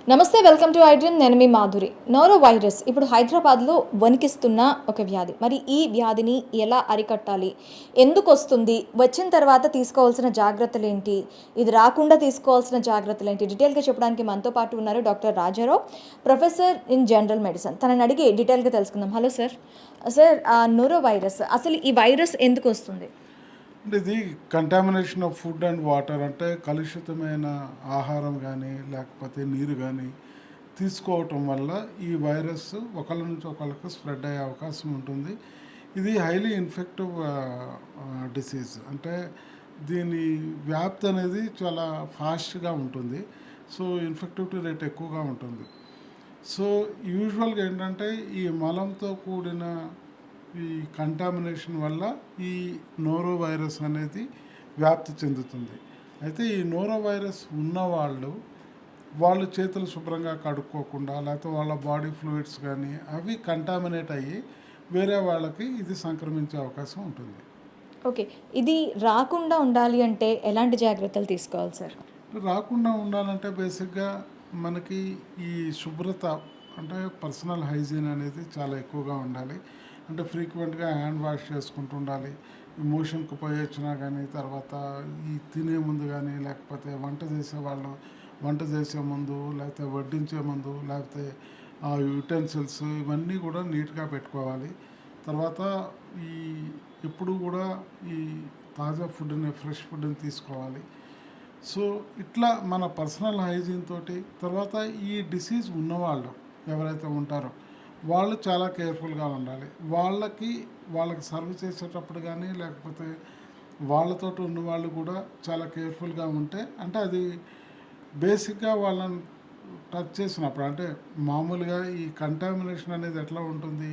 నమస్తే, welcome to iDream. నేను మీ Madhuri. Noro virus ఇప్పుడు హైదరాబాద్లో వణికిస్తున్న ఒక వ్యాధి. మరి ఈ వ్యాధిని ఎలా అరికట్టాలి, ఎందుకు వస్తుంది, వచ్చిన తర్వాత తీసుకోవాల్సిన జాగ్రత్తలు ఏంటి, ఇది రాకుండా తీసుకోవాల్సిన జాగ్రత్తలు ఏంటి, డీటెయిల్గా చెప్పడానికి మనతో పాటు ఉన్నారు doctor Rajarao, professor in general medicine. తనని అడిగి డీటెయిల్గా తెలుసుకుందాం. Hello sir. Sir, noro virus, అసలు ఈ వైరస్ ఎందుకు వస్తుంది? అంటే ఇది contamination of food and water, అంటే కలుషితమైన ఆహారం కానీ లేకపోతే నీరు కానీ తీసుకోవటం వల్ల ఈ వైరస్ ఒకళ్ళ నుంచి ఒకళ్ళకు స్ప్రెడ్ అయ్యే అవకాశం ఉంటుంది. ఇది హైలీ ఇన్ఫెక్టివ్ డిసీజ్, అంటే దీని వ్యాప్తి అనేది చాలా ఫాస్ట్గా ఉంటుంది. సో ఇన్ఫెక్టివిటీ రేట్ ఎక్కువగా ఉంటుంది. సో యూజువల్గా ఏంటంటే ఈ మలంతో కూడిన ఈ కంటామినేషన్ వల్ల ఈ నోరో వైరస్ అనేది వ్యాప్తి చెందుతుంది. అయితే ఈ నోరో వైరస్ ఉన్నవాళ్ళు వాళ్ళు చేతులు శుభ్రంగా కడుక్కోకుండా, లేకపోతే వాళ్ళ బాడీ ఫ్లూయిడ్స్ కానీ అవి కంటామినేట్ అయ్యి వేరే వాళ్ళకి ఇది సంక్రమించే అవకాశం ఉంటుంది. ఓకే, ఇది రాకుండా ఉండాలి అంటే ఎలాంటి జాగ్రత్తలు తీసుకోవాలి సార్? రాకుండా ఉండాలంటే బేసిక్గా మనకి ఈ శుభ్రత, అంటే పర్సనల్ హైజీన్ అనేది చాలా ఎక్కువగా ఉండాలి. అంటే ఫ్రీక్వెంట్గా హ్యాండ్ వాష్ చేసుకుంటూ ఉండాలి. ఈ మోషన్కి పోయి వచ్చినా కానీ, తర్వాత ఈ తినే ముందు కానీ, లేకపోతే వంట చేసే ముందు, లేకపోతే వడ్డించే ముందు, లేకపోతే యుటెన్సిల్స్ ఇవన్నీ కూడా నీట్గా పెట్టుకోవాలి. తర్వాత ఈ ఎప్పుడు కూడా ఈ తాజా ఫుడ్ని, ఫ్రెష్ ఫుడ్ని తీసుకోవాలి. సో ఇట్లా మన పర్సనల్ హైజీన్ తోటి, తర్వాత ఈ డిసీజ్ ఉన్నవాళ్ళు ఎవరైతే ఉంటారో వాళ్ళు చాలా కేర్ఫుల్గా ఉండాలి. వాళ్ళకి సర్వ్ చేసేటప్పుడు కానీ, లేకపోతే వాళ్ళతో ఉన్న వాళ్ళు కూడా చాలా కేర్ఫుల్గా ఉంటే, అంటే అది బేసిక్గా వాళ్ళని టచ్ చేసినప్పుడు, అంటే మామూలుగా ఈ కంటామినేషన్ అనేది ఎట్లా ఉంటుంది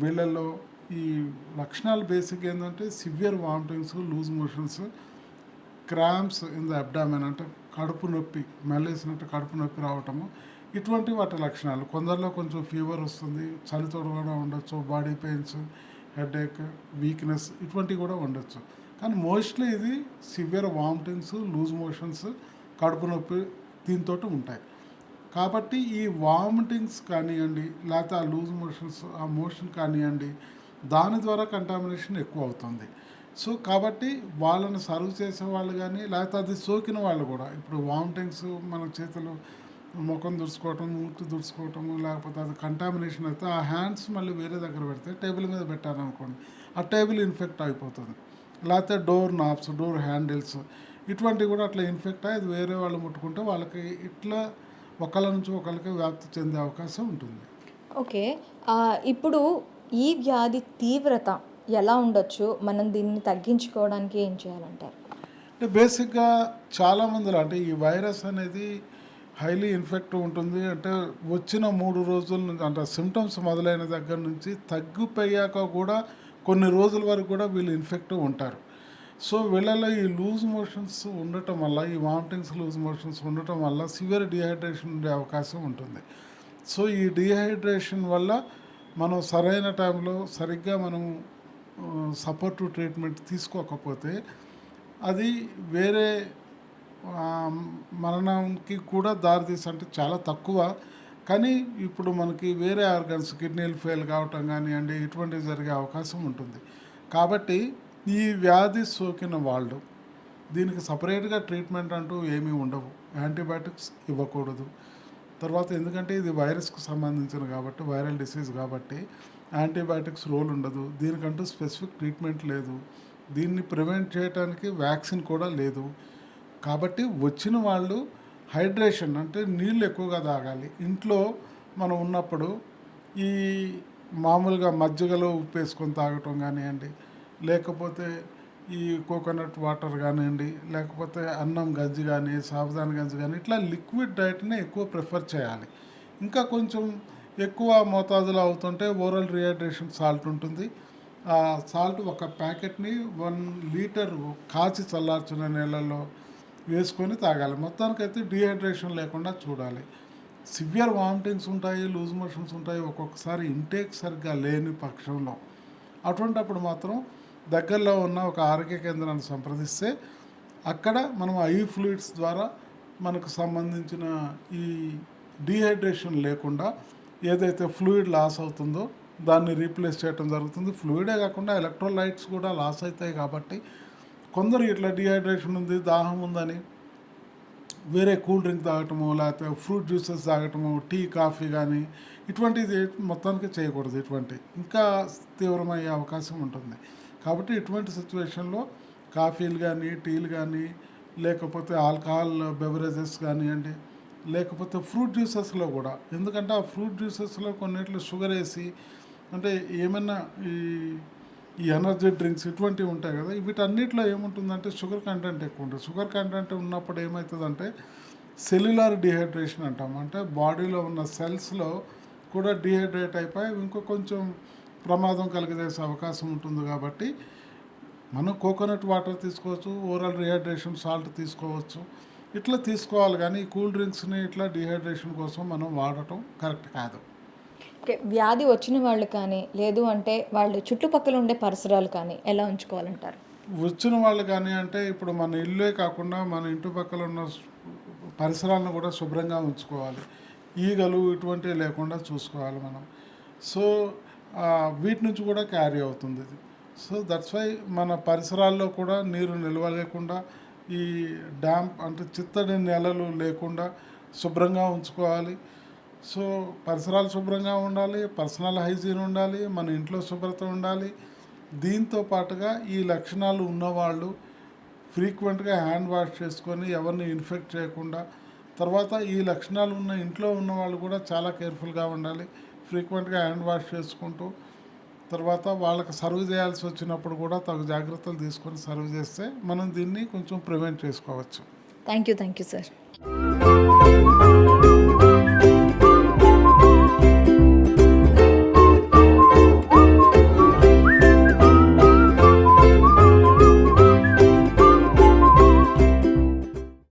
వీళ్ళల్లో, ఈ లక్షణాలు బేసిక్గా ఏంటంటే severe vomitings, loose motions, cramps in the abdomen, అంటే కడుపు నొప్పి, మెల్లేసినట్టు కడుపు నొప్పి రావటము, ఇటువంటి వాటి లక్షణాలు. కొందరిలో కొంచెం ఫీవర్ వస్తుంది, చలితోడు కూడా ఉండొచ్చు, బాడీ పెయిన్స్, హెడేక్, వీక్నెస్ ఇటువంటివి కూడా ఉండొచ్చు. కానీ మోస్ట్లీ ఇది సివియర్ వామిటింగ్స్, లూజ్ మోషన్స్, కడుపు నొప్పి దీంతో ఉంటాయి. కాబట్టి ఈ వామిటింగ్స్ కానివ్వండి, లేకపోతే ఆ లూజ్ మోషన్స్, ఆ మోషన్ కానివ్వండి, దాని ద్వారా కంటామినేషన్ ఎక్కువ అవుతుంది. సో కాబట్టి వాళ్ళని సర్వ్ చేసే వాళ్ళు కానీ, లేకపోతే అది సోకిన వాళ్ళు కూడా, ఇప్పుడు వామిటింగ్స్ మన చేతులు ముఖం దుడుచుకోవటం, మూతి దుడుచుకోవటము, లేకపోతే అది కంటామినేషన్ అయితే ఆ హ్యాండ్స్ మళ్ళీ వేరే దగ్గర పెడితే, టేబుల్ మీద పెట్టారనుకోండి, ఆ టేబుల్ ఇన్ఫెక్ట్ అయిపోతుంది. లేకపోతే డోర్ నాబ్స్, డోర్ హ్యాండిల్స్ ఇటువంటివి కూడా అట్లా ఇన్ఫెక్ట్ అయ్యి అది వేరే వాళ్ళు ముట్టుకుంటే వాళ్ళకి ఇట్లా ఒకళ్ళ నుంచి ఒకళ్ళకి వ్యాప్తి చెందే అవకాశం ఉంటుంది. ఓకే, ఇప్పుడు ఈ వ్యాధి తీవ్రత ఎలా ఉండొచ్చు, మనం దీన్ని తగ్గించుకోవడానికి ఏం చేయాలంటారు? అంటే బేసిక్గా చాలామందిలో, అంటే ఈ వైరస్ అనేది హైలీ ఇన్ఫెక్టివ్ ఉంటుంది. అంటే వచ్చిన 3 రోజుల నుంచి, అంటే సిమ్టమ్స్ మొదలైన దగ్గర నుంచి తగ్గిపోయాక కూడా కొన్ని రోజుల వరకు కూడా వీళ్ళు ఇన్ఫెక్టివ్ ఉంటారు. సో వీళ్ళలో ఈ లూజ్ మోషన్స్ ఉండటం వల్ల, ఈ వామిటింగ్స్, లూజ్ మోషన్స్ ఉండటం వల్ల సివియర్ డిహైడ్రేషన్ ఉండే అవకాశం ఉంటుంది. సో ఈ డిహైడ్రేషన్ వల్ల మనం సరైన టైంలో సరిగ్గా మనం సపోర్టివ్ ట్రీట్మెంట్ తీసుకోకపోతే అది వేరే మరణానికి కూడా దారితీసి, అంటే చాలా తక్కువ. కానీ ఇప్పుడు మనకి వేరే ఆర్గన్స్, కిడ్నీలు ఫెయిల్ కావటం కానివ్వండి, ఇటువంటివి జరిగే అవకాశం ఉంటుంది. కాబట్టి ఈ వ్యాధి సోకిన వాళ్ళు దీనికి సపరేట్గా ట్రీట్మెంట్ అంటూ ఏమీ ఉండవు. యాంటీబయాటిక్స్ ఇవ్వకూడదు. తర్వాత ఎందుకంటే ఇది వైరస్కు సంబంధించిన కాబట్టి, వైరల్ డిసీజ్ కాబట్టి యాంటీబయాటిక్స్ రోల్ ఉండదు. దీనికంటూ స్పెసిఫిక్ ట్రీట్మెంట్ లేదు. దీన్ని ప్రివెంట్ చేయడానికి వ్యాక్సిన్ కూడా లేదు. కాబట్టి వచ్చిన వాళ్ళు హైడ్రేషన్, అంటే నీళ్ళు ఎక్కువగా తాగాలి. ఇంట్లో మనం ఉన్నప్పుడు ఈ మామూలుగా మజ్జిగలో ఉప్పు వేసుకొని తాగటం కానివ్వండి, లేకపోతే ఈ కోకోనట్ వాటర్ కానివ్వండి, లేకపోతే అన్నం గంజి కానీ, సాబుదానా గంజి కానీ, ఇట్లా లిక్విడ్ డైట్ని ఎక్కువ ప్రిఫర్ చేయాలి. ఇంకా కొంచెం ఎక్కువ మోతాదులో అవుతుంటే ఓరల్ రీహైడ్రేషన్ సాల్ట్ ఉంటుంది. ఆ సాల్ట్ ఒక ప్యాకెట్ని 1 లీటర్ కాచి చల్లార్చిన నీళ్ళల్లో వేసుకొని తాగాలి. మొత్తానికైతే డీహైడ్రేషన్ లేకుండా చూడాలి. సివియర్ వామిటింగ్స్ ఉంటాయి, లూజ్ మోషన్స్ ఉంటాయి, ఒక్కొక్కసారి ఇంటేక్ సరిగ్గా లేని పక్షంలో. అటువంటప్పుడు మాత్రం దగ్గరలో ఉన్న ఒక ఆరోగ్య కేంద్రాన్ని సంప్రదిస్తే అక్కడ మనం ఐ ఫ్లూయిడ్స్ ద్వారా మనకు సంబంధించిన ఈ డీహైడ్రేషన్ లేకుండా ఏదైతే ఫ్లూయిడ్ లాస్ అవుతుందో దాన్ని రీప్లేస్ చేయడం జరుగుతుంది. ఫ్లూయిడే కాకుండా ఎలక్ట్రోలైట్స్ కూడా లాస్ అవుతాయి కాబట్టి కొందరు ఇట్లా డీహైడ్రేషన్ ఉంది, దాహం ఉందని వేరే కూల్ డ్రింక్ తాగటము, లేకపోతే ఫ్రూట్ జ్యూసెస్ తాగటము, టీ కాఫీ కానీ ఇటువంటిది మొత్తానికి చేయకూడదు. ఇటువంటి ఇంకా తీవ్రమయ్యే అవకాశం ఉంటుంది. కాబట్టి ఇటువంటి సిచ్యువేషన్లో కాఫీలు కానీ, టీలు కానీ, లేకపోతే ఆల్కహాల్ బెవరేజెస్ కానివ్వండి, లేకపోతే ఫ్రూట్ జ్యూసెస్లో కూడా, ఎందుకంటే ఆ ఫ్రూట్ జ్యూసెస్లో కొన్నిట్లో షుగర్ వేసి, అంటే ఏమన్నా ఈ ఎనర్జీ డ్రింక్స్ ఇటువంటివి ఉంటాయి కదా, వీటన్నిటిలో ఏముంటుందంటే షుగర్ కంటెంట్ ఎక్కువ ఉంటుంది. షుగర్ కంటెంట్ ఉన్నప్పుడు ఏమవుతుందంటే సెల్యులార్ డిహైడ్రేషన్ అంటాం. అంటే బాడీలో ఉన్న సెల్స్లో కూడా డిహైడ్రేట్ అయిపోయి ఇంకో కొంచెం ప్రమాదం కలిగజేసే అవకాశం ఉంటుంది. కాబట్టి మనం కోకోనట్ వాటర్ తీసుకోవచ్చు, ఓరల్ రీహైడ్రేషన్ సాల్ట్ తీసుకోవచ్చు, ఇట్లా తీసుకోవాలి. కానీ ఈ కూల్ డ్రింక్స్ని ఇట్లా డిహైడ్రేషన్ కోసం మనం వాడటం కరెక్ట్ కాదు. ఓకే, వ్యాధి వచ్చిన వాళ్ళు కానీ లేదు అంటే వాళ్ళు చుట్టుపక్కల ఉండే పరిసరాలు కానీ ఎలా ఉంచుకోవాలంటారు? వచ్చిన వాళ్ళు కానీ అంటే ఇప్పుడు మన ఇల్లే కాకుండా మన ఇంటి పక్కల ఉన్న పరిసరాలను కూడా శుభ్రంగా ఉంచుకోవాలి. ఈగలు ఇటువంటివి లేకుండా చూసుకోవాలి మనం. సో వీటి నుంచి కూడా క్యారీ అవుతుంది ఇది. సో దట్స్ వై మన పరిసరాల్లో కూడా నీరు నిల్వ లేకుండా, ఈ డ్యాంప్ అంటే చిత్తడి నెలలు లేకుండా శుభ్రంగా ఉంచుకోవాలి. సో పరిసరాలు శుభ్రంగా ఉండాలి, పర్సనల్ హైజీన్ ఉండాలి, మన ఇంట్లో శుభ్రత ఉండాలి. దీంతో పాటుగా ఈ లక్షణాలు ఉన్నవాళ్ళు ఫ్రీక్వెంట్గా హ్యాండ్ వాష్ చేసుకొని ఎవరిని ఇన్ఫెక్ట్ చేయకుండా, తర్వాత ఈ లక్షణాలు ఉన్న ఇంట్లో ఉన్న వాళ్ళు కూడా చాలా కేర్ఫుల్గా ఉండాలి. ఫ్రీక్వెంట్గా హ్యాండ్ వాష్ చేసుకుంటూ, తర్వాత వాళ్ళకి సర్వ్ చేయాల్సి వచ్చినప్పుడు కూడా తగు జాగ్రత్తలు తీసుకొని సర్వ్ చేస్తే మనం దీన్ని కొంచెం ప్రివెంట్ చేసుకోవచ్చు. Thank you sir.